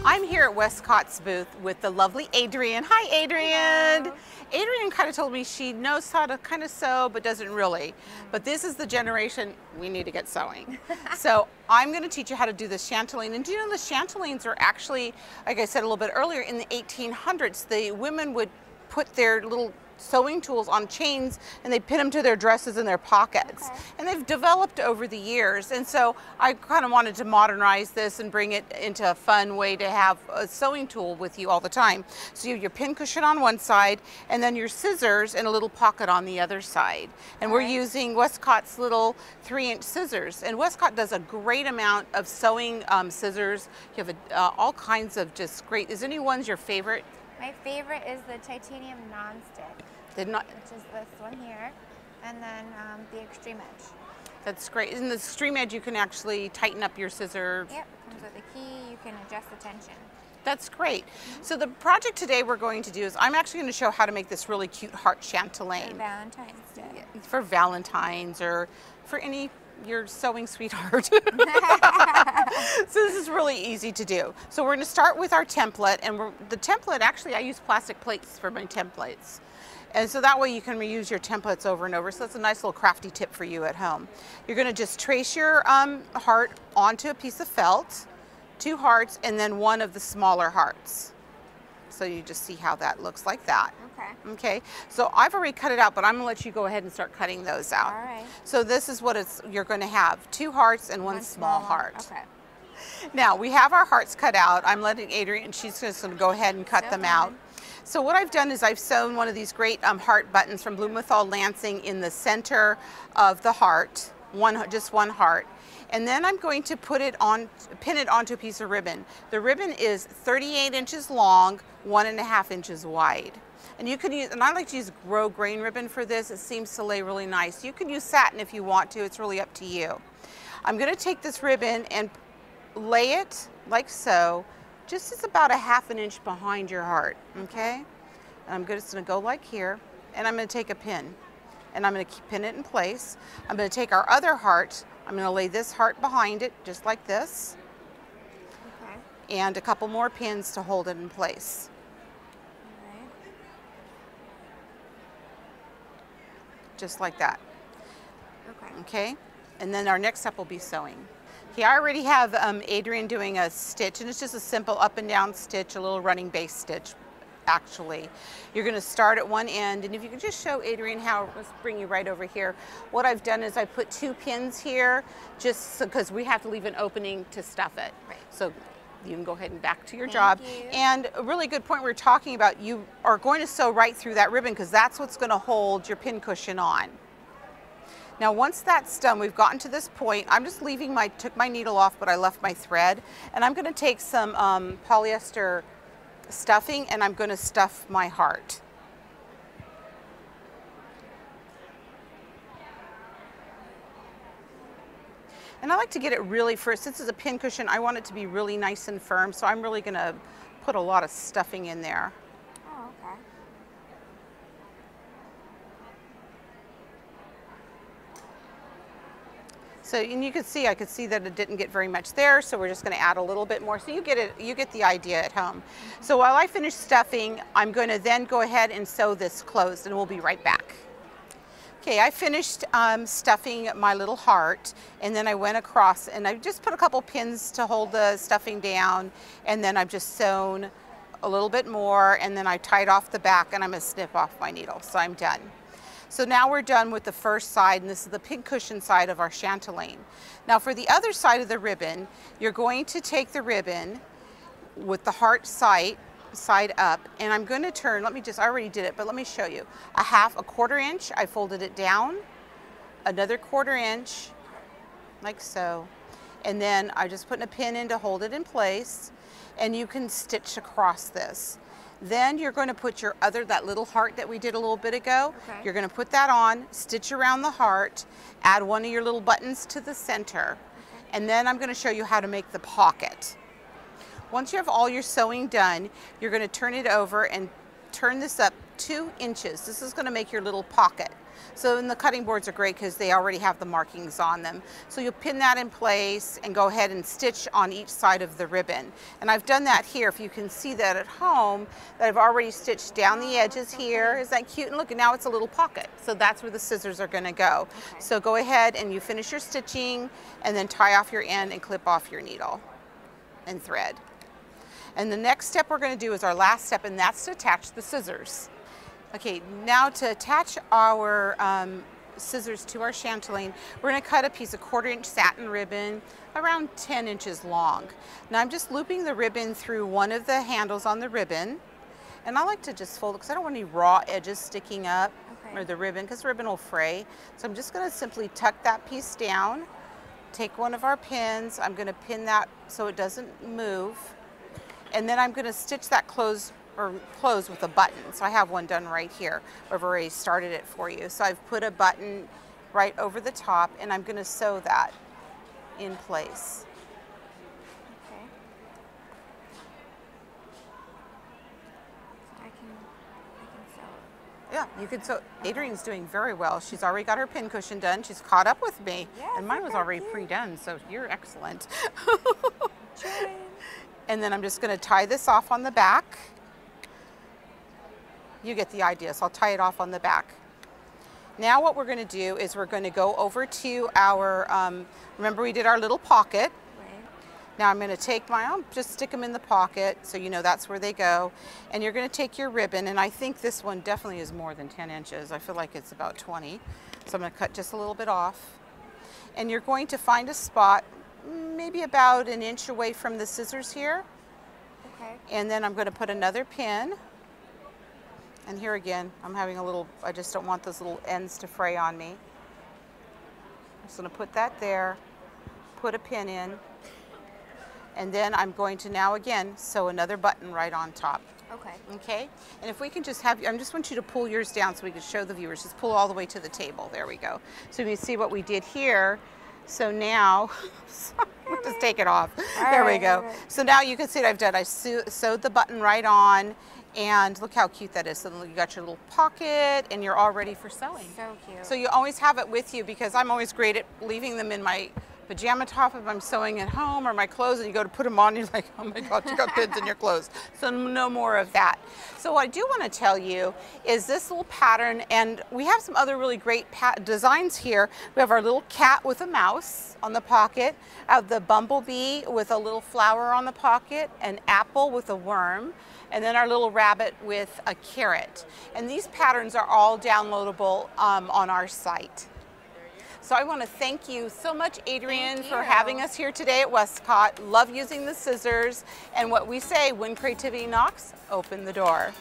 I'm here at Westcott's booth with the lovely Adrienne. Hi, Adrienne. Hello. Adrienne kind of told me she knows how to kind of sew, but doesn't really. But this is the generation we need to get sewing. So I'm going to teach you how to do the chatelaine. And do you know the chatelaines are actually, like I said a little bit earlier, in the 1800s, the women would put their little sewing tools on chains and they pin them to their dresses and their pockets. Okay. And they've developed over the years. And so I kind of wanted to modernize this and bring it into a fun way to have a sewing tool with you all the time. So you have your pin cushion on one side and then your scissors and a little pocket on the other side. And we're using Westcott's little 3-inch scissors. And Westcott does a great amount of sewing scissors. You have all kinds of just great. Is any one's your favorite? My favorite is the titanium non-stick, which is this one here, and then the extreme edge. That's great. In the extreme edge, you can actually tighten up your scissor. Yep, comes with a key. You can adjust the tension. That's great. So the project today we're going to do is I'm actually going to show how to make this really cute heart chatelaine. For Valentine's Day. For Valentine's or for your sewing sweetheart. So this is really easy to do. So we're going to start with our template, and the template, actually I use plastic plates for my templates. And so that way you can reuse your templates over and over. So that's a nice little crafty tip for you at home. You're going to just trace your heart onto a piece of felt, 2 hearts, and then 1 of the smaller hearts. So you just see how that looks like that. Okay. Okay, so I've already cut it out, but I'm gonna let you go ahead and start cutting those out. All right. So this is what you're gonna have, 2 hearts and 1 small heart. Okay. Now we have our hearts cut out. I'm letting Adrienne, she's just gonna go ahead and cut them out. So what I've done is I've sewn one of these great heart buttons from Blumenthal Lansing in the center of the heart, just one heart. And then I'm going to pin it onto a piece of ribbon. The ribbon is 38 inches long, 1.5 inches wide. And you can use, and I like to use grain ribbon for this. It seems to lay really nice. You can use satin if you want to. It's really up to you. I'm going to take this ribbon and lay it like so, just as about 1/2 inch behind your heart, okay? And I'm just going to go like here, and I'm going to take a pin, and I'm going to pin it in place. I'm going to take our other heart. I'm going to lay this heart behind it, just like this, and a couple more pins to hold it in place. Just like that. Okay, and then our next step will be sewing. Okay, I already have Adrienne doing a stitch, and it's just a simple up and down stitch, a little running base stitch. Actually, you're going to start at one end, and if you could just show Adrienne how, let's bring you right over here. What I've done is I put 2 pins here, just because we have to leave an opening to stuff it. Right. So you can go ahead and back to your job. Thank you. And a really good point we were talking about, you are going to sew right through that ribbon because that's what's going to hold your pin cushion on. Now once that's done, we've gotten to this point, I'm just leaving took my needle off, but I left my thread, and I'm going to take some polyester stuffing and I'm going to stuff my heart. And I like to get it really first, since it's a pin cushion, I want it to be really nice and firm, so I'm really going to put a lot of stuffing in there. Oh, okay. So, and you could see, I could see that it didn't get very much there, so we're just going to add a little bit more. So you get the idea at home. So while I finish stuffing, I'm going to then go ahead and sew this closed, and we'll be right back. Okay, I finished stuffing my little heart, and then I went across and I just put a couple pins to hold the stuffing down, and then I've just sewn a little bit more, and then I tied off the back, and I'm going to snip off my needle, so I'm done. So now we're done with the first side, and this is the pin cushion side of our chatelaine. Now for the other side of the ribbon, you're going to take the ribbon with the heart side up, and I'm going to turn, I already did it, but let me show you. A 1/4 inch, I folded it down, another 1/4 inch, like so, and then I just put a pin in to hold it in place, and you can stitch across this. Then you're going to put that little heart that we did a little bit ago. Okay. You're going to put that on, stitch around the heart, add one of your little buttons to the center, and then I'm going to show you how to make the pocket. Once you have all your sewing done, you're going to turn it over and turn this up 2 inches. This is going to make your little pocket. So and the cutting boards are great because they already have the markings on them. So you'll pin that in place and go ahead and stitch on each side of the ribbon. And I've done that here. If you can see that at home, that I've already stitched down the edges here. Is that cute? And look, and now it's a little pocket. So that's where the scissors are going to go. Okay. So go ahead and you finish your stitching and then tie off your end and clip off your needle and thread. And the next step we're going to do is our last step, and that's to attach the scissors. Okay, now to attach our scissors to our chatelaine, we're going to cut a piece of 1/4 inch satin ribbon around 10 inches long. Now I'm just looping the ribbon through one of the handles on the ribbon, and I like to just fold it because I don't want any raw edges sticking up, okay, or the ribbon, because the ribbon will fray. So I'm just going to simply tuck that piece down, take one of our pins, I'm going to pin that so it doesn't move, and then I'm going to stitch that close with a button. So I have one done right here. I've already started it for you. So I've put a button right over the top, and I'm going to sew that in place. Okay. So I can sew. Yeah, you can sew. Adrienne's doing very well. She's already got her pin cushion done. She's caught up with me. Yes, and mine was already pre-done, so you're excellent. And then I'm just going to tie this off on the back. You get the idea, so I'll tie it off on the back. Now what we're going to do is we're going to go over to our, remember we did our little pocket. Right. Now I'm going to take I'll just stick them in the pocket so you know that's where they go. And you're going to take your ribbon, and I think this one definitely is more than 10 inches. I feel like it's about 20. So I'm going to cut just a little bit off. And you're going to find a spot maybe about 1 inch away from the scissors here. Okay. And then I'm going to put another pin. And here again, I'm having a little, I just don't want those little ends to fray on me. I'm just going to put that there, put a pin in, and then I'm going to now again sew another button right on top. Okay. Okay? And if we can just have, I just want you to pull yours down so we can show the viewers. Just pull all the way to the table. There we go. So you see what we did here. So now, we'll just take it off. There we go. Right. So now you can see what I've done. I sewed the button right on, and look how cute that is. So you got your little pocket, and you're all ready for sewing. So cute. So you always have it with you, because I'm always great at leaving them in my pajama top if I'm sewing at home, or my clothes, and you go to put them on, and you're like, oh my God, you got pins in your clothes. So no more of that. So what I do want to tell you is this little pattern, and we have some other really great designs here. We have our little cat with a mouse on the pocket, the bumblebee with a little flower on the pocket, an apple with a worm, and then our little rabbit with a carrot. And these patterns are all downloadable on our site. So I want to thank you so much, Adrienne, for having us here today at Westcott. Love using the scissors. And what we say, when creativity knocks, open the door.